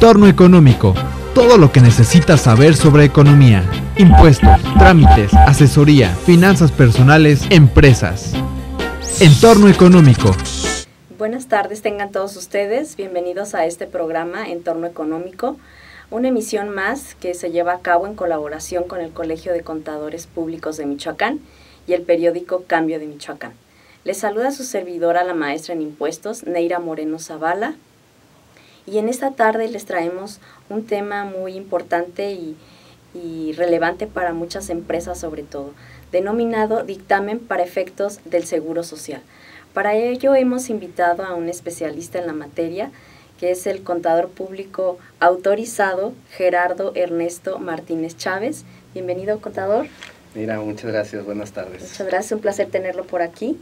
Entorno económico. Todo lo que necesitas saber sobre economía, impuestos, trámites, asesoría, finanzas personales, empresas. Entorno económico. Buenas tardes, tengan todos ustedes. Bienvenidos a este programa Entorno Económico, una emisión más que se lleva a cabo en colaboración con el Colegio de Contadores Públicos de Michoacán y el periódico Cambio de Michoacán. Les saluda su servidora, la maestra en impuestos, Neira Moreno Zavala. Y en esta tarde les traemos un tema muy importante y relevante para muchas empresas sobre todo, denominado dictamen para efectos del Seguro Social. Para ello hemos invitado a un especialista en la materia, que es el contador público autorizado Gerardo Ernesto Martínez Chávez. Bienvenido, contador. Mira, muchas gracias, buenas tardes. Muchas gracias, un placer tenerlo por aquí.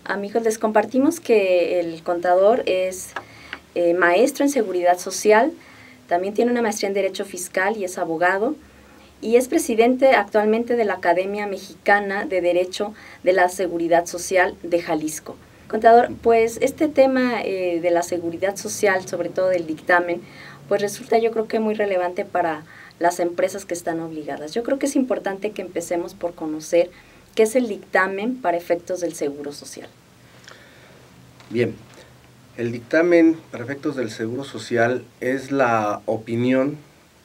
Amigos, les compartimos que el contador es maestro en Seguridad Social, también tiene una maestría en Derecho Fiscal y es abogado, y es presidente actualmente de la Academia Mexicana de Derecho de la Seguridad Social de Jalisco. Contador, pues este tema de la seguridad social, sobre todo del dictamen, pues resulta yo creo que muy relevante para las empresas que están obligadas. Yo creo que es importante que empecemos por conocer qué es el dictamen para efectos del Seguro Social. Bien. El dictamen para efectos del Seguro Social es la opinión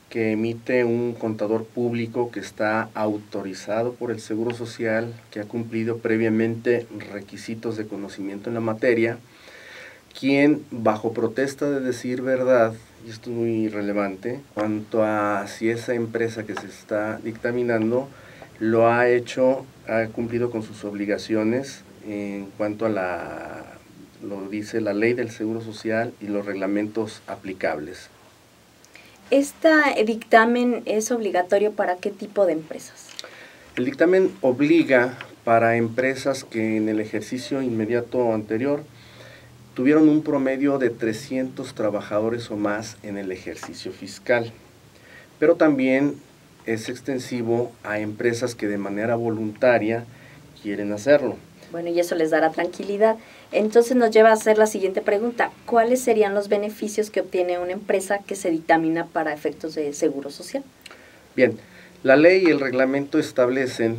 que emite un contador público que está autorizado por el Seguro Social, que ha cumplido previamente requisitos de conocimiento en la materia, quien, bajo protesta de decir verdad, y esto es muy relevante, cuanto a si esa empresa que se está dictaminando lo ha hecho, ha cumplido con sus obligaciones en cuanto a lo dice la ley del Seguro Social y los reglamentos aplicables. ¿Este dictamen es obligatorio para qué tipo de empresas? El dictamen obliga para empresas que en el ejercicio inmediato anterior tuvieron un promedio de 300 trabajadores o más en el ejercicio fiscal, pero también es extensivo a empresas que de manera voluntaria quieren hacerlo. Bueno, y eso les dará tranquilidad. Entonces nos lleva a hacer la siguiente pregunta. ¿Cuáles serían los beneficios que obtiene una empresa que se dictamina para efectos de Seguro Social? Bien, la ley y el reglamento establecen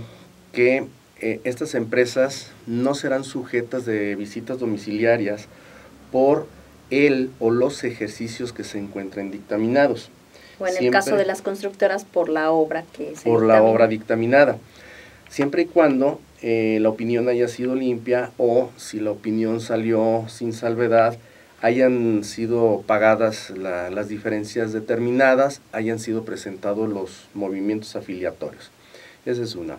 que estas empresas no serán sujetas de visitas domiciliarias por el o los ejercicios que se encuentren dictaminados. O en el caso de las constructoras, por la obra que se por la obra dictaminada. Siempre y cuando la opinión haya sido limpia o si la opinión salió sin salvedad, hayan sido pagadas las diferencias determinadas, hayan sido presentados los movimientos afiliatorios. Esa es una.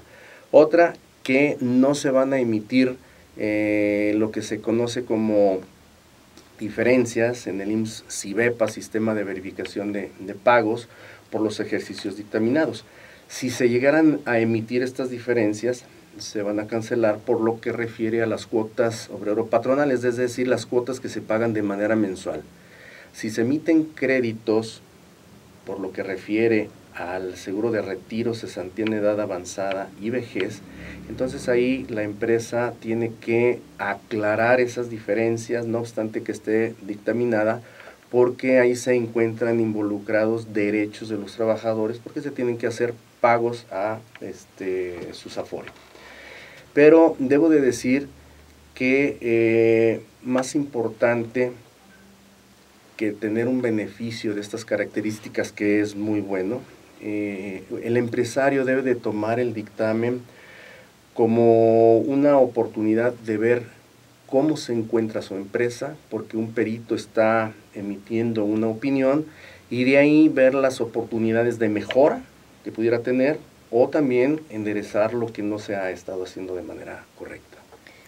Otra, que no se van a emitir lo que se conoce como diferencias en el IMSS-SIVEPA, Sistema de Verificación de Pagos, por los ejercicios dictaminados. Si se llegaran a emitir estas diferencias, se van a cancelar por lo que refiere a las cuotas obrero-patronales, es decir, las cuotas que se pagan de manera mensual. Si se emiten créditos, por lo que refiere al seguro de retiro, cesantía en edad avanzada y vejez, entonces ahí la empresa tiene que aclarar esas diferencias, no obstante que esté dictaminada, porque ahí se encuentran involucrados derechos de los trabajadores, porque se tienen que hacer pagos a sus afores. Pero debo de decir que más importante que tener un beneficio de estas características, que es muy bueno, el empresario debe de tomar el dictamen como una oportunidad de ver cómo se encuentra su empresa, porque un perito está emitiendo una opinión, y de ahí ver las oportunidades de mejora que pudiera tener, o también enderezar lo que no se ha estado haciendo de manera correcta.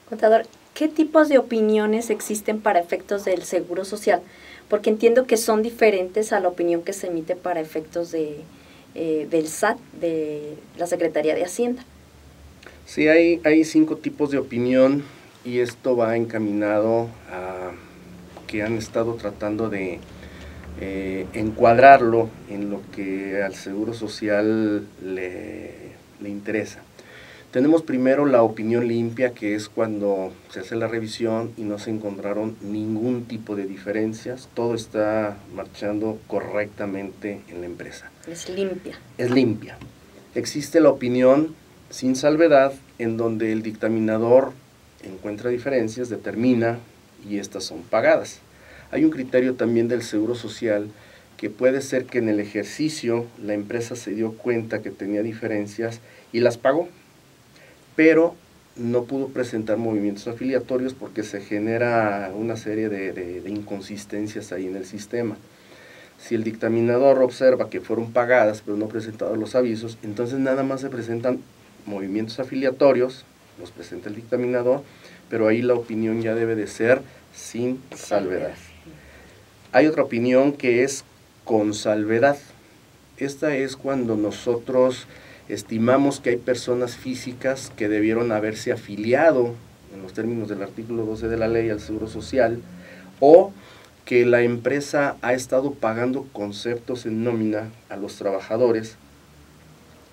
Contador, ¿qué tipos de opiniones existen para efectos del Seguro Social? Porque entiendo que son diferentes a la opinión que se emite para efectos del SAT, de la Secretaría de Hacienda. Sí, hay 5 tipos de opinión, y esto va encaminado a que han estado tratando de encuadrarlo en lo que al Seguro Social le interesa. Tenemos primero la opinión limpia, que es cuando se hace la revisión y no se encontraron ningún tipo de diferencias, todo está marchando correctamente en la empresa. Es limpia. Es limpia. Existe la opinión sin salvedad, en donde el dictaminador encuentra diferencias, determina y estas son pagadas. Hay un criterio también del Seguro Social que puede ser que en el ejercicio la empresa se dio cuenta que tenía diferencias y las pagó, pero no pudo presentar movimientos afiliatorios porque se genera una serie de inconsistencias ahí en el sistema. Si el dictaminador observa que fueron pagadas pero no presentados los avisos, entonces nada más se presentan movimientos afiliatorios, los presenta el dictaminador, pero ahí la opinión ya debe de ser sin salvedad. Hay otra opinión que es con salvedad. Esta es cuando nosotros estimamos que hay personas físicas que debieron haberse afiliado, en los términos del artículo 12 de la ley, al Seguro Social, o que la empresa ha estado pagando conceptos en nómina a los trabajadores,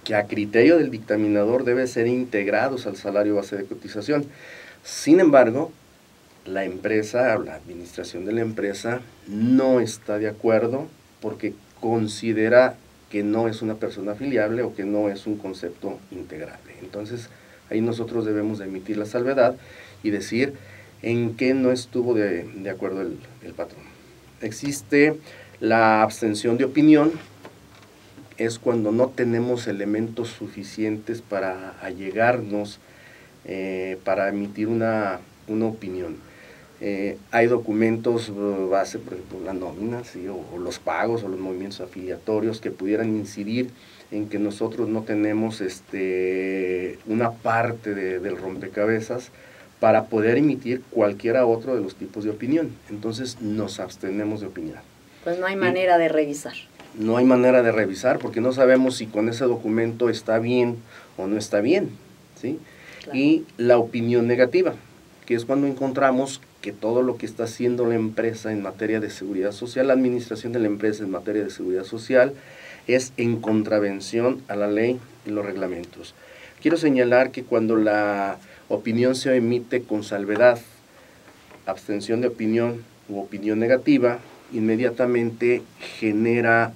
que a criterio del dictaminador deben ser integrados al salario base de cotización. Sin embargo, la empresa, la administración de la empresa, no está de acuerdo porque considera que no es una persona afiliable o que no es un concepto integrable. Entonces, ahí nosotros debemos de emitir la salvedad y decir en qué no estuvo de acuerdo el patrón. Existe la abstención de opinión, es cuando no tenemos elementos suficientes para allegarnos, para emitir una opinión. Hay documentos base, por ejemplo, la nómina, ¿sí? o los pagos o los movimientos afiliatorios que pudieran incidir en que nosotros no tenemos una parte del rompecabezas para poder emitir cualquiera otro de los tipos de opinión. Entonces nos abstenemos de opinar. Pues no hay manera de revisar. No hay manera de revisar porque no sabemos si con ese documento está bien o no está bien, ¿sí? Claro. Y la opinión negativa, que es cuando encontramos que todo lo que está haciendo la empresa en materia de seguridad social, la administración de la empresa en materia de seguridad social, es en contravención a la ley y los reglamentos. Quiero señalar que cuando la opinión se emite con salvedad, abstención de opinión u opinión negativa, inmediatamente genera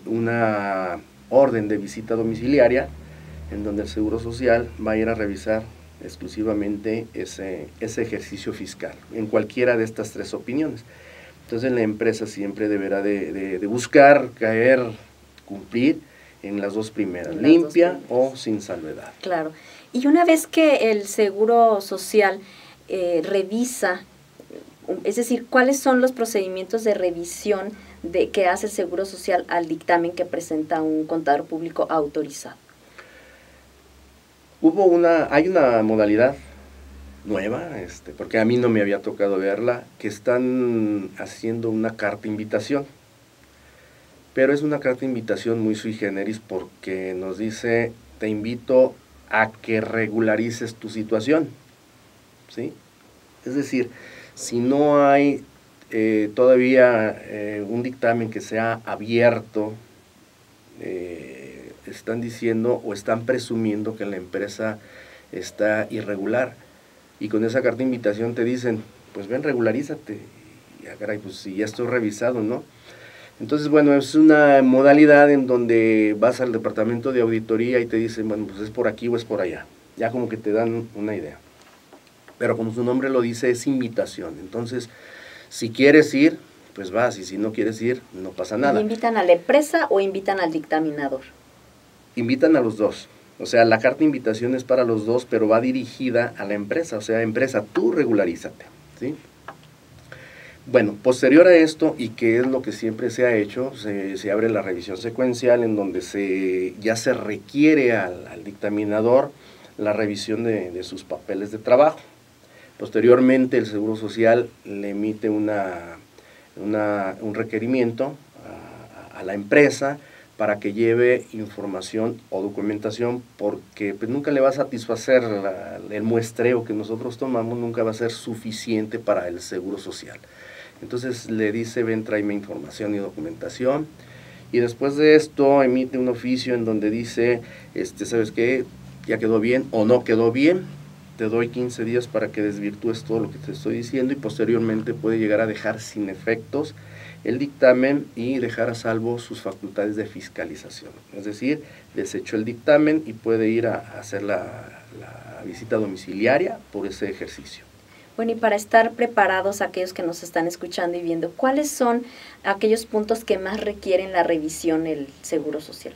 una orden de visita domiciliaria en donde el Seguro Social va a ir a revisar exclusivamente ese ejercicio fiscal, en cualquiera de estas tres opiniones. Entonces la empresa siempre deberá de buscar, cumplir en las dos primeras, limpia o sin salvedad. Claro. Y una vez que el Seguro Social revisa, es decir, ¿cuáles son los procedimientos de revisión que hace el Seguro Social al dictamen que presenta un contador público autorizado? Hay una modalidad nueva, porque a mí no me había tocado verla, que están haciendo una carta invitación. Pero es una carta invitación muy sui generis porque nos dice, te invito a que regularices tu situación, ¿sí? Es decir, si no hay todavía un dictamen que sea abierto, están diciendo o están presumiendo que la empresa está irregular. Y con esa carta de invitación te dicen, pues ven, regularízate. Y caray, pues si ya estoy revisado, ¿no? Entonces, bueno, es una modalidad en donde vas al departamento de auditoría y te dicen, bueno, pues es por aquí o es por allá. Ya como que te dan una idea. Pero como su nombre lo dice, es invitación. Entonces, si quieres ir, pues vas. Y si no quieres ir, no pasa nada. ¿Y invitan a la empresa o invitan al dictaminador? Invitan a los dos. O sea, la carta de invitación es para los dos, pero va dirigida a la empresa. O sea, empresa, tú regularízate, ¿sí? Bueno, posterior a esto, y que es lo que siempre se ha hecho, se abre la revisión secuencial en donde ya se requiere al dictaminador la revisión de sus papeles de trabajo. Posteriormente, el Seguro Social le emite un requerimiento a la empresa para que lleve información o documentación, porque pues, nunca le va a satisfacer el muestreo que nosotros tomamos, nunca va a ser suficiente para el Seguro Social. Entonces le dice, ven, tráeme información y documentación, y después de esto emite un oficio en donde dice, ¿sabes qué? ya quedó bien o no quedó bien, te doy 15 días para que desvirtúes todo lo que te estoy diciendo y posteriormente puede llegar a dejar sin efectos el dictamen y dejar a salvo sus facultades de fiscalización. Es decir, desechó el dictamen y puede ir a hacer la visita domiciliaria por ese ejercicio. Bueno, y para estar preparados aquellos que nos están escuchando y viendo, ¿cuáles son aquellos puntos que más requieren la revisión el Seguro Social?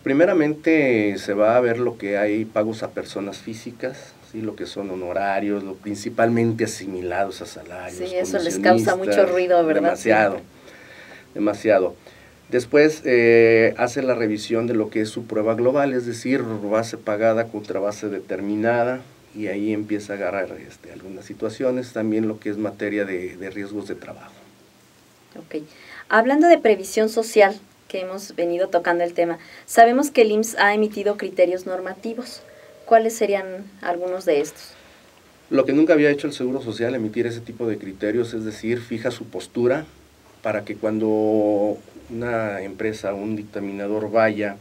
Primeramente se va a ver lo que hay pagos a personas físicas, ¿sí? Lo que son honorarios, lo principalmente asimilados a salarios. Sí, eso les causa mucho ruido, ¿verdad? Demasiado. Después hace la revisión de lo que es su prueba global, es decir, base pagada contra base determinada, y ahí empieza a agarrar algunas situaciones, también lo que es materia de riesgos de trabajo. Ok. Hablando de previsión social, que hemos venido tocando el tema, sabemos que el IMSS ha emitido criterios normativos. ¿Cuáles serían algunos de estos? Lo que nunca había hecho el Seguro Social, emitir ese tipo de criterios, es decir, fija su postura para que cuando una empresa o un dictaminador vaya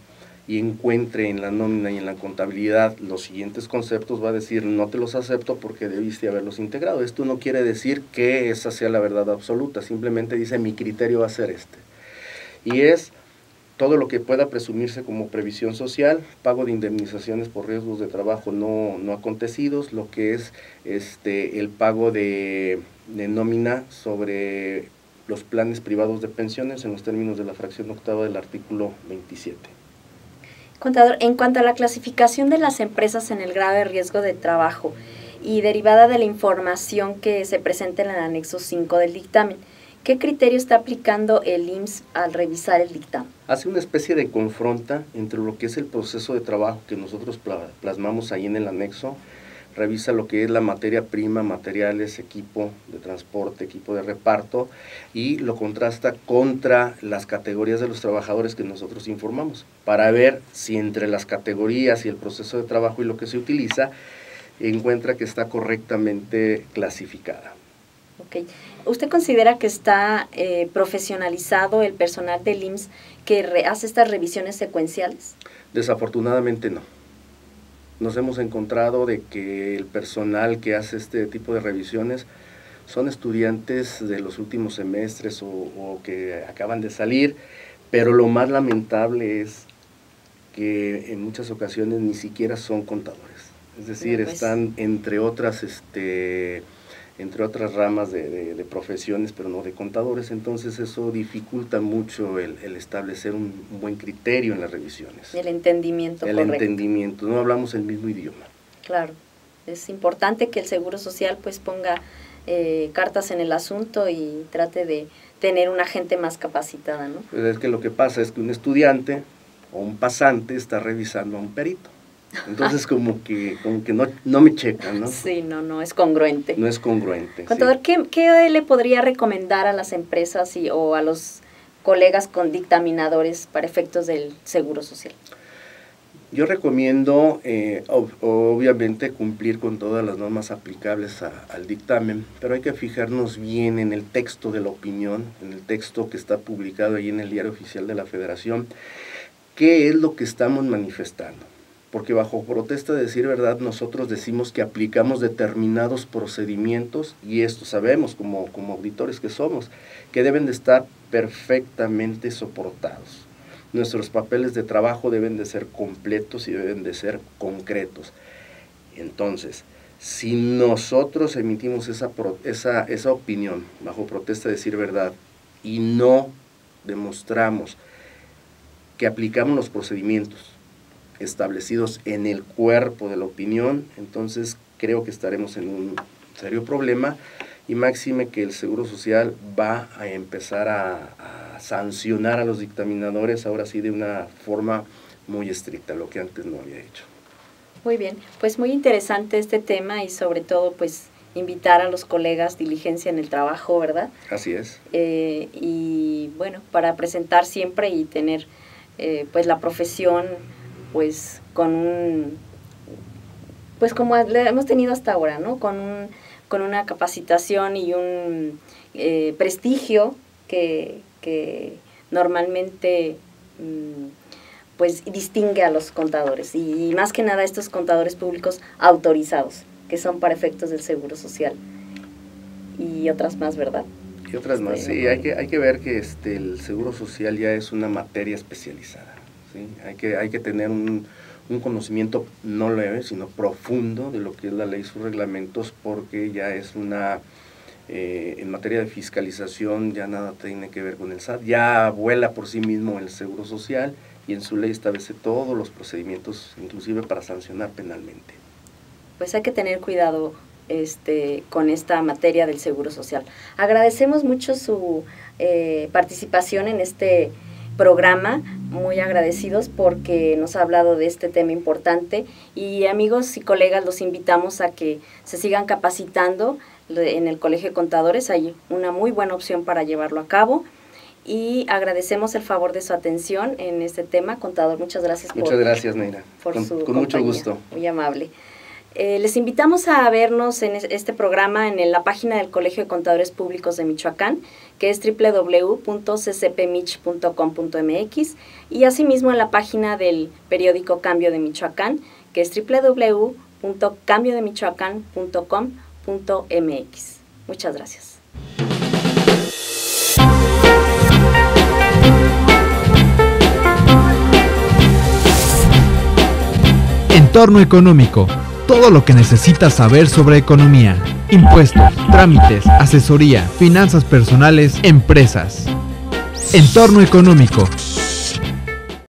y encuentre en la nómina y en la contabilidad los siguientes conceptos, va a decir, no te los acepto porque debiste haberlos integrado. Esto no quiere decir que esa sea la verdad absoluta, simplemente dice, mi criterio va a ser este. Y es todo lo que pueda presumirse como previsión social, pago de indemnizaciones por riesgos de trabajo no acontecidos, lo que es el pago de nómina sobre los planes privados de pensiones en los términos de la fracción octava del artículo 27. Contador, en cuanto a la clasificación de las empresas en el grado de riesgo de trabajo y derivada de la información que se presenta en el anexo 5 del dictamen, ¿qué criterio está aplicando el IMSS al revisar el dictamen? Hace una especie de confronta entre lo que es el proceso de trabajo que nosotros plasmamos ahí en el anexo, revisa lo que es la materia prima, materiales, equipo de transporte, equipo de reparto, y lo contrasta contra las categorías de los trabajadores que nosotros informamos, para ver si entre las categorías y el proceso de trabajo y lo que se utiliza, encuentra que está correctamente clasificada. Ok. ¿Usted considera que está profesionalizado el personal del IMSS que hace estas revisiones secuenciales? Desafortunadamente no. Nos hemos encontrado de que el personal que hace este tipo de revisiones son estudiantes de los últimos semestres o que acaban de salir, pero lo más lamentable es que en muchas ocasiones ni siquiera son contadores. Es decir, están entre otras ramas de profesiones, pero no de contadores, entonces eso dificulta mucho el establecer un buen criterio en las revisiones. El entendimiento correcto. El entendimiento, no hablamos el mismo idioma. Claro, es importante que el Seguro Social pues ponga cartas en el asunto y trate de tener una gente más capacitada, ¿no? Pues es que lo que pasa es que un estudiante o un pasante está revisando a un perito. Entonces como que no me checan, ¿no? Sí, no es congruente. No es congruente. Contador, sí. ¿qué le podría recomendar a las empresas o a los colegas con dictaminadores para efectos del Seguro Social? Yo recomiendo, obviamente, cumplir con todas las normas aplicables al dictamen, pero hay que fijarnos bien en el texto de la opinión, en el texto que está publicado ahí en el Diario Oficial de la Federación, qué es lo que estamos manifestando. Porque bajo protesta de decir verdad, nosotros decimos que aplicamos determinados procedimientos, y esto sabemos como auditores que somos, que deben de estar perfectamente soportados. Nuestros papeles de trabajo deben de ser completos y deben de ser concretos. Entonces, si nosotros emitimos esa opinión bajo protesta de decir verdad y no demostramos que aplicamos los procedimientos establecidos en el cuerpo de la opinión, entonces creo que estaremos en un serio problema, y máxime que el Seguro Social va a empezar a sancionar a los dictaminadores, ahora sí de una forma muy estricta, lo que antes no había hecho. Muy bien, pues muy interesante este tema y sobre todo pues invitar a los colegas diligencia en el trabajo, ¿verdad? Así es. Y bueno, para presentar siempre y tener pues la profesión pues con pues como le hemos tenido hasta ahora, ¿no? Con una capacitación y un prestigio que normalmente pues distingue a los contadores y más que nada estos contadores públicos autorizados, que son para efectos del Seguro Social y otras más, ¿verdad? Y otras más, sí, hay que ver que el Seguro Social ya es una materia especializada, ¿sí? Hay que tener un conocimiento no leve, sino profundo de lo que es la ley y sus reglamentos, porque ya es en materia de fiscalización ya nada tiene que ver con el SAT, ya vuela por sí mismo el Seguro Social y en su ley establece todos los procedimientos, inclusive para sancionar penalmente. Pues hay que tener cuidado con esta materia del Seguro Social. Agradecemos mucho su participación en este programa, muy agradecidos porque nos ha hablado de este tema importante y amigos y colegas los invitamos a que se sigan capacitando en el Colegio de Contadores, hay una muy buena opción para llevarlo a cabo y agradecemos el favor de su atención en este tema. Contador, muchas gracias. Muchas gracias, Neira. Con mucho gusto. Muy amable. Les invitamos a vernos en este programa en la página del Colegio de Contadores Públicos de Michoacán, que es www.ccpmich.com.mx, y asimismo en la página del periódico Cambio de Michoacán, que es www.cambiodemichoacán.com.mx. Muchas gracias. Entorno económico. Todo lo que necesitas saber sobre economía, impuestos, trámites, asesoría, finanzas personales, empresas. Entorno económico.